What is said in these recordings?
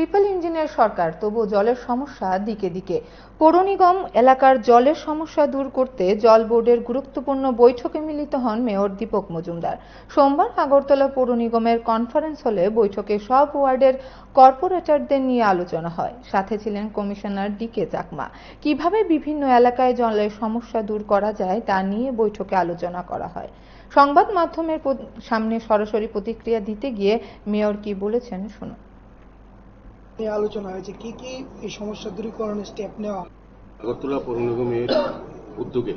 Triple ইঞ্জিনের সরকার, তবু জলের সমস্যা দিকে দিকে। পৌর নিগম এলাকার জলের সমস্যা দূর করতে জল বোর্ডের গুরুত্বপূর্ণ বৈঠকে মিলিত হন মেয়র দীপক মজুমদার। সোমবার আগরতলা পৌর নিগমের কনফারেন্স হলে বৈঠকে সব ওয়ার্ডের কর্পোরেটরদের নিয়ে আলোচনা হয়। সাথে ছিলেন কমিশনার ডিকে চাকমা। কিভাবে বিভিন্ন এলাকায় জলের সমস্যা দূর করা যায় তা নিয়ে বৈঠকে আলোচনা করা হয়। সংবাদ মাধ্যমের সামনে সরাসরি প্রতিক্রিয়া দিতে গিয়ে মেয়র কি বলেছেন শুনুন। আলোচনা হয়েছে কি কি এই সমস্যা দূরীকরণের স্টেপ নেওয়া। আগরতলা পৌর নিগমের উদ্যোগে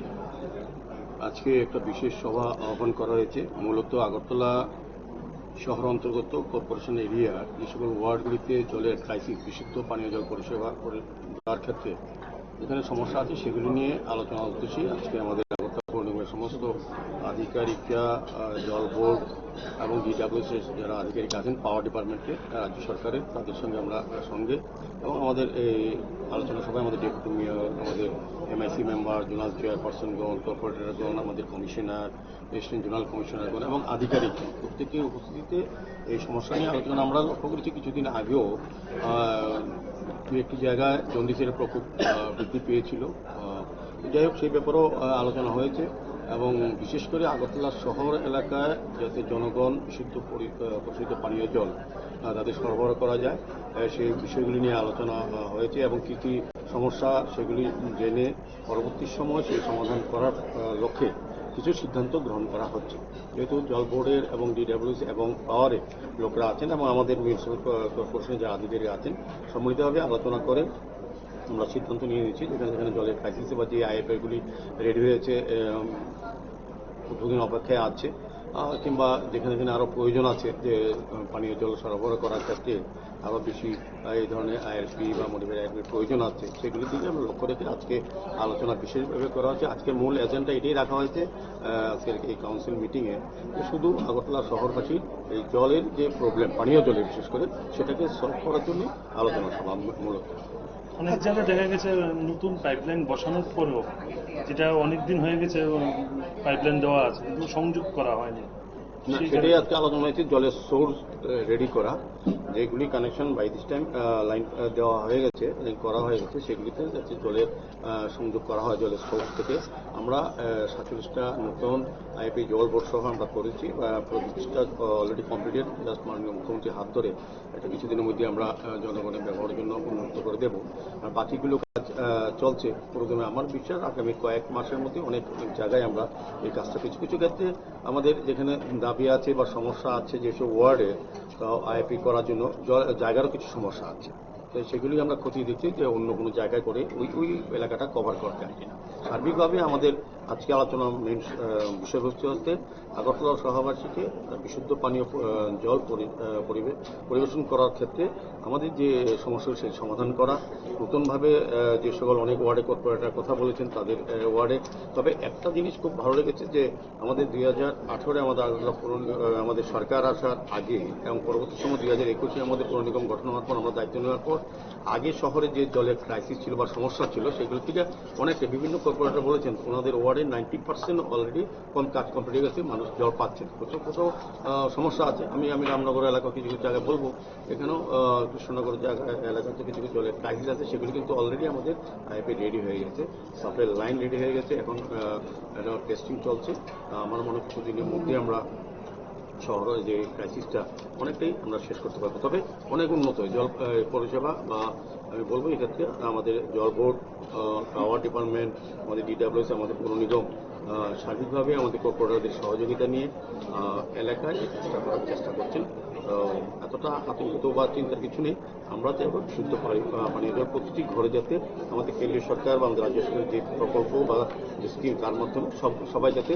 আজকে একটা বিশেষ সভা আহ্বান করা হয়েছে। মূলত আগরতলা শহর অন্তর্গত কর্পোরেশন এরিয়ার যে সকল ওয়ার্ডগুলিতে জলের ক্রাইসিস, বিশুদ্ধ পানীয় জল পরিষেবা দেওয়ার ক্ষেত্রে যেখানে সমস্যা আছে সেগুলি নিয়ে আলোচনার উদ্দেশ্যে আজকে আমাদের আগরতলা পৌর নিগমের সমস্ত আধিকারিকরা, জল বোর্ড এবং ডিডব্লিউএস যারা আধিকারিক আছেন, পাওয়ার ডিপার্টমেন্টে, রাজ্য সরকারের, তাদের সঙ্গে আমরা সঙ্গে এবং আমাদের এই আলোচনা সভায় আমাদের ডেপুটি মেয়র, আমাদের এমআইসি মেম্বার, জোনাল চেয়ারপারসনগণ, কর্পোরেটরগণ, আমাদের কমিশনার, রেসিডেন্ট জোনাল কমিশনারগণ এবং আধিকারিক প্রত্যেকের উপস্থিতিতে এই সমস্যা নিয়ে আলোচনা আমরা লক্ষ্য করেছি। কিছুদিন আগেও দু একটি জায়গায় জন্ডিসের প্রকোপ বৃদ্ধি পেয়েছিল। যাই হোক, সেই ব্যাপারেও আলোচনা হয়েছে এবং বিশেষ করে আগরতলা শহর এলাকায় যাতে জনগণ পরিশুদ্ধ পানীয় জল তাদের সরবরাহ করা যায় সেই বিষয়গুলি নিয়ে আলোচনা হয়েছে এবং কী কী সমস্যা সেগুলি জেনে পরবর্তী সময় সেই সমাধান করার লক্ষ্যে কিছু সিদ্ধান্ত গ্রহণ করা হচ্ছে। যেহেতু জল বোর্ডের এবং ডিডব্লিউএস এবং পাওয়ারের লোকরা আছেন এবং আমাদের মিউনিসিপ্যাল কর্পোরেশনের যারা আধিকারিক আছেন, সম্মিলিতভাবে আলোচনা করে আমরা সিদ্ধান্ত নিয়ে নিচ্ছি যেখানে যেখানে জলের ক্রাইসিস বা যে আইএফআইগুলি রেডি হয়েছে, উদ্বোধন অপেক্ষায় আছে, কিংবা যেখানে যেখানে আরও প্রয়োজন আছে যে পানীয় জল সরবরাহ করার ক্ষেত্রে আরও বেশি এই ধরনের আইএসপি বা মডিফাইড আইএসপির প্রয়োজন আছে, সেগুলির দিকে আমরা লক্ষ্য রেখে আজকে আলোচনা বিশেষভাবে করা হচ্ছে। আজকের মূল এজেন্ডা এটাই রাখা হয়েছে আজকের এই কাউন্সিল মিটিংয়ে, যে শুধু আগরতলা শহরবাসীর এই জলের যে প্রবলেম, পানীয় জলের বিশেষ করে, সেটাকে সলভ করার জন্য আলোচনা সভা মূলত। অনেক জায়গায় দেখা গেছে নতুন পাইপলাইন বসানোর পরেও, যেটা অনেকদিন হয়ে গেছে পাইপলাইন দেওয়া আছে কিন্তু সংযোগ করা হয়নি। সেটাই আজকে আলোচনা হয়েছে, জলের সোর্স রেডি করা, যেগুলি connection by this time line দেওয়া হয়ে গেছে, করা হয়ে গেছে, সেগুলিতে যাতে জলের সংযোগ করা হয় জলের সোর্স থেকে। আমরা 47টা নতুন আইপি জল বোর্ড সহ আমরা করেছি, 25টা অলরেডি কমপ্লিটেড, জাস্ট মাননীয় মুখ্যমন্ত্রীর হাত ধরে এটা কিছুদিনের মধ্যে আমরা জনগণের ব্যবহারের জন্য উন্মুক্ত করে দেবো। আর বাকিগুলো কাজ চলছে পুরোদমে। আমার বিশ্বাস আগামী কয়েক মাসের মধ্যে অনেক জায়গায় আমরা এই কাজটা কিছু কিছু ক্ষেত্রে আমাদের যেখানে দাবি আছে বা সমস্যা আছে, যেসব ওয়ার্ডে আইপি করার জন্য জায়গারও কিছু সমস্যা আছে, তো সেগুলি আমরা খতিয়ে দেখছি যে অন্য কোনো জায়গায় করে ওই এলাকাটা কভার করতে হয় কিনা। সার্বিকভাবে আমাদের আজকে আলোচনা মেন বিষয়বস্তু হচ্ছে আগরতলা শহরবাসীকে বিশুদ্ধ পানীয় জল পরিবেশন করার ক্ষেত্রে আমাদের যে সমস্যা সেই সমাধান করা, নতুনভাবে যে সকল অনেক ওয়ার্ডে কর্পোরেটর কথা বলেছেন তাদের ওয়ার্ডে। তবে একটা জিনিস খুব ভালো লেগেছে যে আমাদের 2018-এ আমাদের সরকার আসার আগে এবং পরবর্তী সময় 2021-এ আমাদের পৌর নিগম গঠন হওয়ার পর, আমরা দায়িত্ব নেওয়ার পর, আগে শহরে যে জলের ক্রাইসিস ছিল বা সমস্যা ছিল সেগুলো থেকে অনেকে বিভিন্ন কর্পোরেটর বলেছেন ওনাদের ওয়ার্ডে 90% অলরেডি কাজ কমপ্লিট হয়ে গেছে, মানুষ জল পাচ্ছেন। কোথাও কোথাও সমস্যা আছে, আমি রামনগর এলাকা কিছু কিছু জায়গায় বলবো, এখানেও কৃষ্ণনগর এলাকাতে কিছু কিছু জলের ক্রাইসিস আছে, সেগুলি কিন্তু অলরেডি আমাদের আইপি রেডি হয়ে গেছে, সাপ্লাই লাইন রেডি হয়ে গেছে, এখন টেস্টিং চলছে। আমার মনে হয় কিছুদিনের মধ্যে আমরা শহরের যে ক্রাইসিসটা অনেকটাই আমরা শেষ করতে পারবো। তবে অনেক উন্নত জল পরিষেবা, বা আমি বলবো এক্ষেত্রে আমাদের জল বোর্ড, পাওয়ার ডিপার্টমেন্ট, আমাদের ডিডব্লিউএস, আমাদের পৌর নিগম সার্বিকভাবে আমাদের কর্পোরেটরদের সহযোগিতা নিয়ে এলাকায় এই চেষ্টা করার চেষ্টা করছেন। এতটা আতঙ্কিত বা চিন্তার কিছু নেই। আমরা চাইব শুদ্ধ পানীয় জল প্রতিটি ঘরে যাতে আমাদের কেন্দ্রীয় সরকার বা আমাদের রাজ্য সরকারের যে প্রকল্প বা যে স্কিম তার মাধ্যমে সবাই যাতে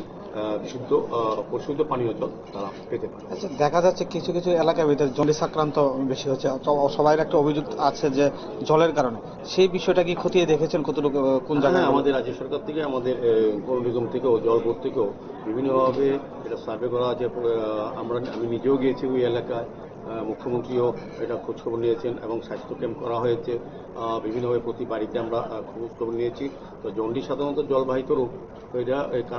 পরিশুদ্ধ পানীয় জল তারা পেতে পারে। আচ্ছা, দেখা যাচ্ছে কিছু কিছু এলাকার ভিতরে জন্ডিস আক্রান্ত বেশি হচ্ছে, সবাই একটা অভিযোগ আছে যে জলের কারণে। সেই বিষয়টা কি খতিয়ে দেখেছেন কতটুকু, কোন জায়গায়? আমাদের রাজ্য সরকার থেকে, আমাদের পৌর নিগম থেকেও, জল বোর্ড থেকেও বিভিন্নভাবে এটা সার্ভে করা আছে। আমি নিজেও গিয়েছি ওই এলাকায়, মুখ্যমন্ত্রীও এটা খোঁজখবর নিয়েছেন এবং স্বাস্থ্য ক্যাম্প করা হয়েছে। বিভিন্নভাবে প্রতি বাড়িতে আমরা খোঁজখবর নিয়েছি। তো জন্ডিস সাধারণত জলবাহিত রোগ, তো এটা কারণ